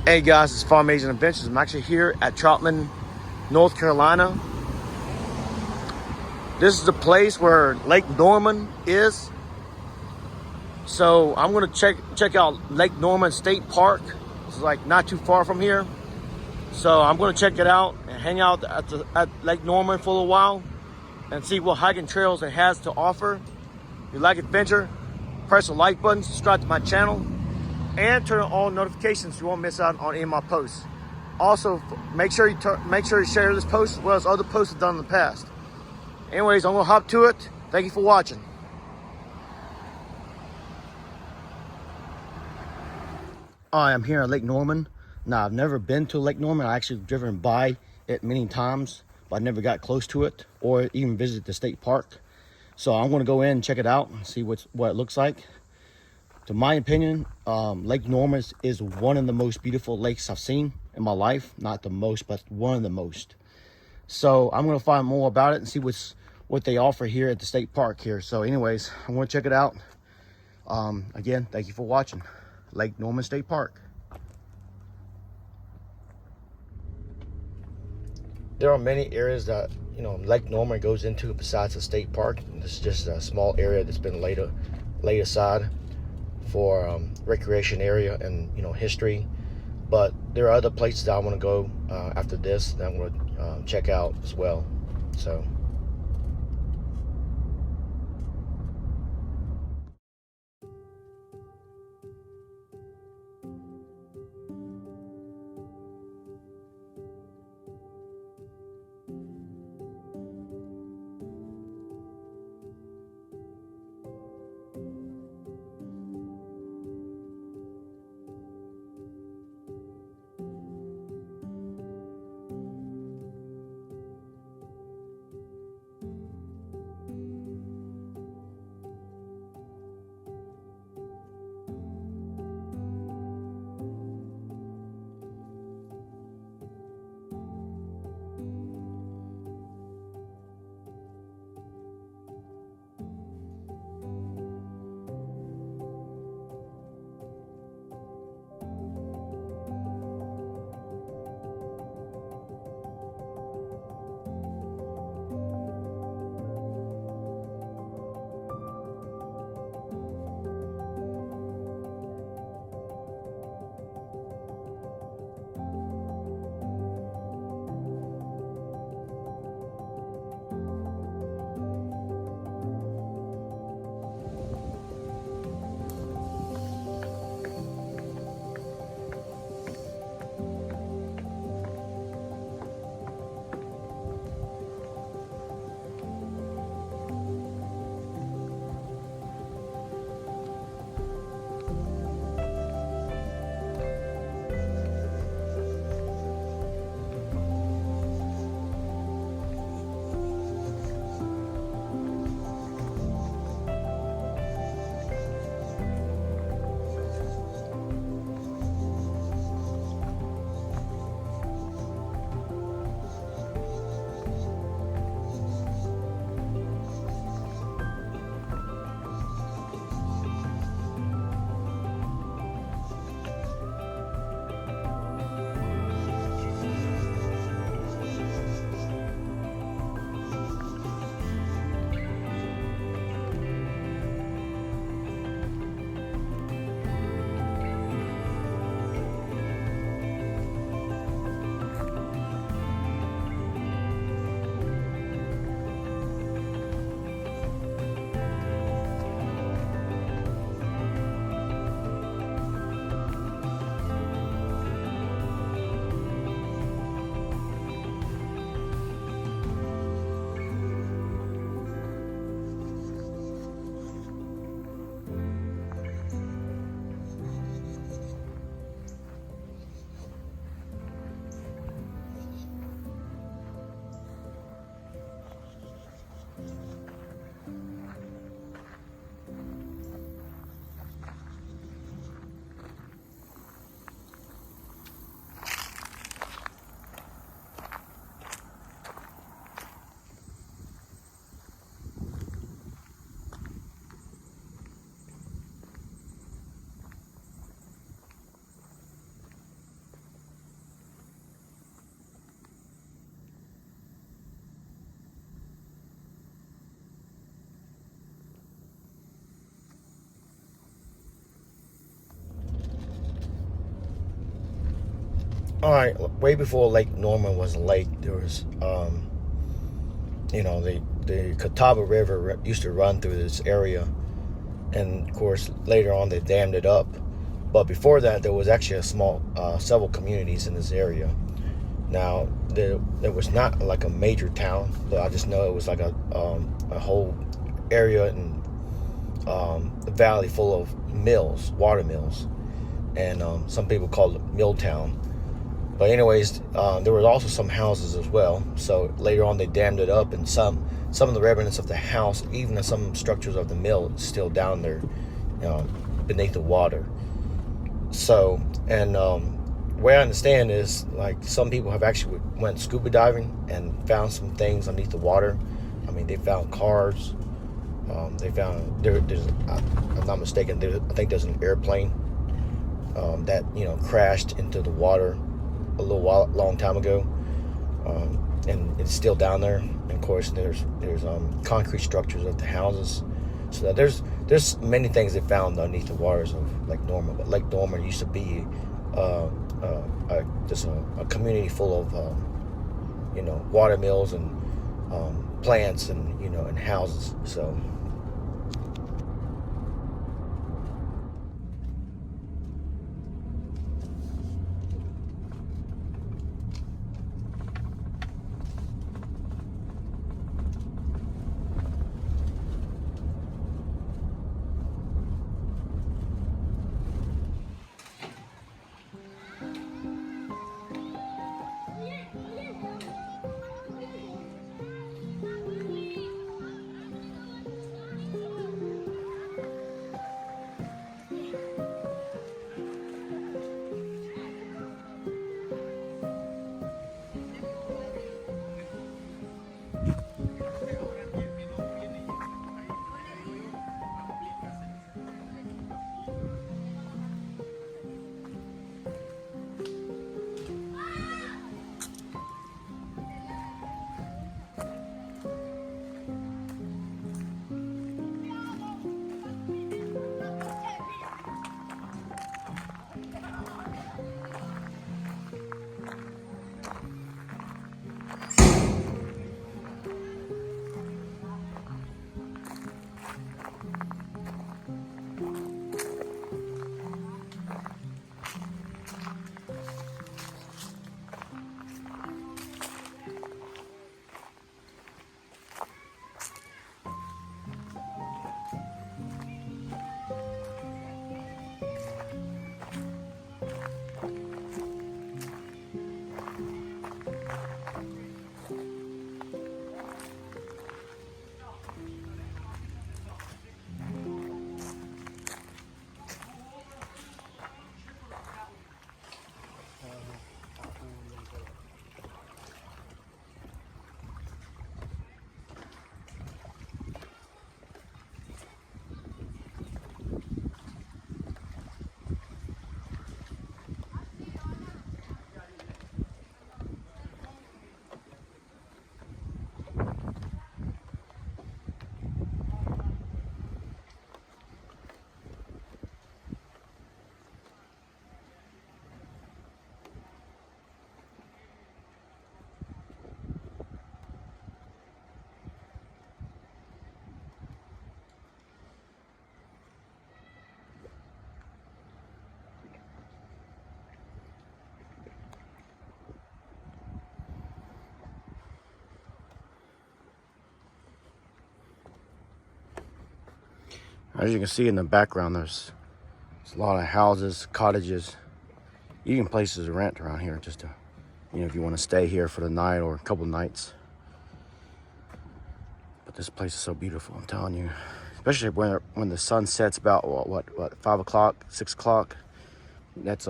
Hey guys, it's Farm Agent Adventures. I'm actually here at Troutman, North Carolina. This is the place where Lake Norman is. So I'm gonna check out Lake Norman State Park. It's like not too far from here. So I'm gonna check it out and hang out at Lake Norman for a while and see what hiking trails it has to offer. If you like adventure, press the like button, subscribe to my channel, and turn on all notifications so you won't miss out on any of my posts. Also, make sure you share this post as well as other posts I've done in the past. Anyways, I'm gonna hop to it. Thank you for watching. I am here at Lake Norman. Now, I've never been to Lake Norman. I actually driven by it many times, but I never got close to it or even visited the state park. So I'm gonna go in and check it out and see what it looks like. To my opinion, Lake Norman is one of the most beautiful lakes I've seen in my life. Not the most, but one of the most. So I'm gonna find more about it and see what they offer here at the state park here. So anyways, I'm gonna check it out. Again, thank you for watching Lake Norman State Park. There are many areas that Lake Norman goes into besides the state park. This is just a small area that's been laid aside for recreation area and history. But there are other places that I want to go after this that I'm going to check out as well. So. All right, way before Lake Norman was a lake, there was, the Catawba River used to run through this area, and of course later on they dammed it up. But before that, there was actually a small, several communities in this area. Now there was not like a major town, but I just know it was like a whole area and a valley full of mills, water mills, and some people call it Milltown. But anyways, there were also some houses as well. So later on, they dammed it up, and some of the remnants of the house, even some structures of the mill, is still down there, beneath the water. So, and way I understand is, like, some people have actually went scuba diving and found some things underneath the water. I mean, they found cars. They found there's, I'm not mistaken, I think there's an airplane that crashed into the water a long time ago, and it's still down there. And of course, there's concrete structures of the houses. So that there's many things they found underneath the waters of Lake Norman. But Lake Norman used to be just a community full of water mills and plants and houses. So. As you can see in the background, there's a lot of houses, cottages, even places to rent around here, just to, if you want to stay here for the night or a couple nights. But this place is so beautiful, I'm telling you. Especially when the sun sets about what 5 o'clock, 6 o'clock. That's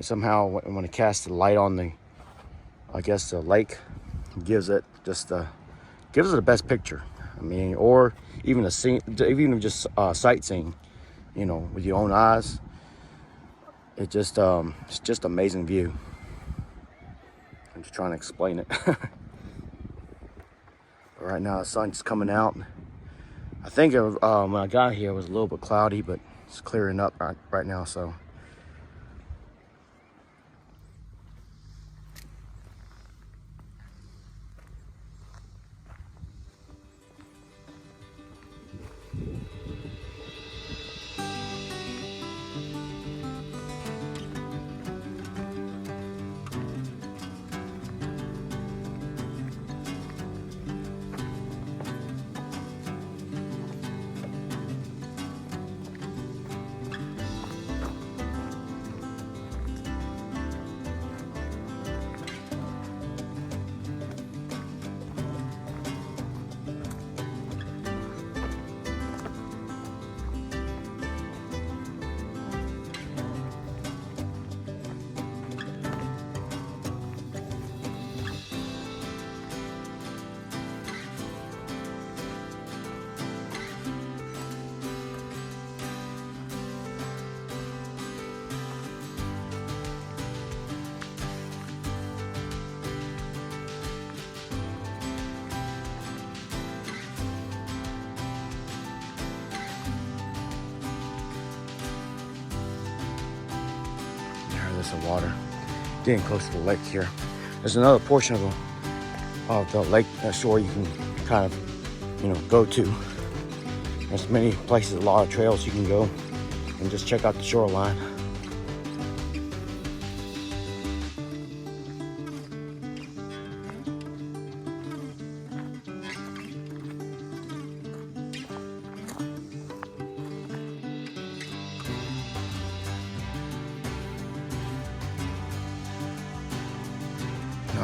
somehow when it casts the light on the lake, gives it the best picture. I mean, or even even just sightseeing, with your own eyes. It's just amazing view. I'm just trying to explain it. But right now the sun's coming out. I think when I got here it was a little bit cloudy, but it's clearing up right now. So there's some water. Getting close to the lake here. There's another portion of the lake shore you can kind of, go to. There's many places, a lot of trails you can go and just check out the shoreline.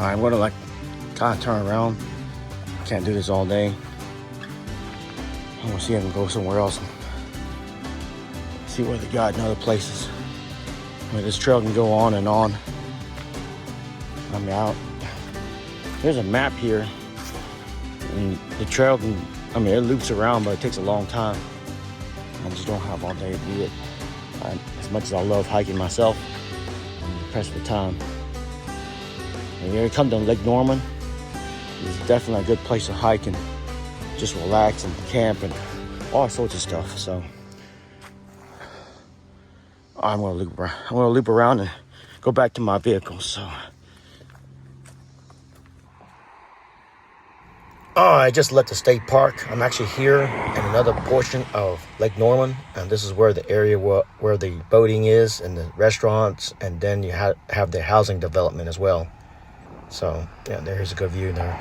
I'm gonna kind of turn around. Can't do this all day. I'm gonna see if I can go somewhere else and see what they got in other places. I mean, this trail can go on and on. I'm out. There's a map here, and the trail can, it loops around, but it takes a long time. I just don't have all day to do it. As much as I love hiking myself, I'm pressed for time. And you come to Lake Norman, it's definitely a good place to hike and just relax and camp and all sorts of stuff. So I'm gonna loop around and go back to my vehicle. So I just left the state park. I'm actually here in another portion of Lake Norman, and this is where the area where the boating is and the restaurants, and then you have the housing development as well. So yeah, there's a good view there.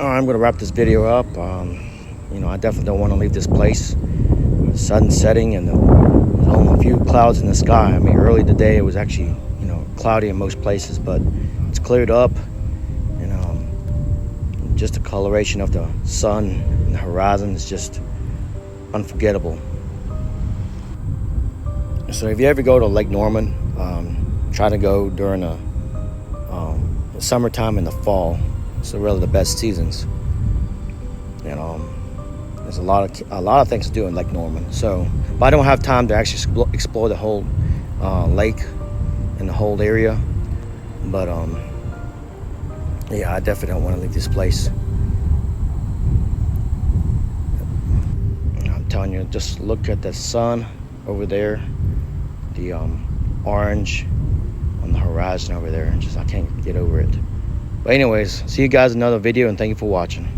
I'm going to wrap this video up. I definitely don't want to leave this place. The sun's setting and there's only a few clouds in the sky. Early today it was actually, cloudy in most places, but it's cleared up. And just the coloration of the sun and the horizon is just unforgettable. So if you ever go to Lake Norman, try to go during the summertime and the fall. So really the best seasons. There's a lot of things to do in Lake Norman. So, but I don't have time to actually explore the whole lake and the whole area. But yeah, I definitely don't want to leave this place. I'm telling you, just look at the sun over there, the orange on the horizon over there. I can't get over it. But anyways, see you guys in another video, and thank you for watching.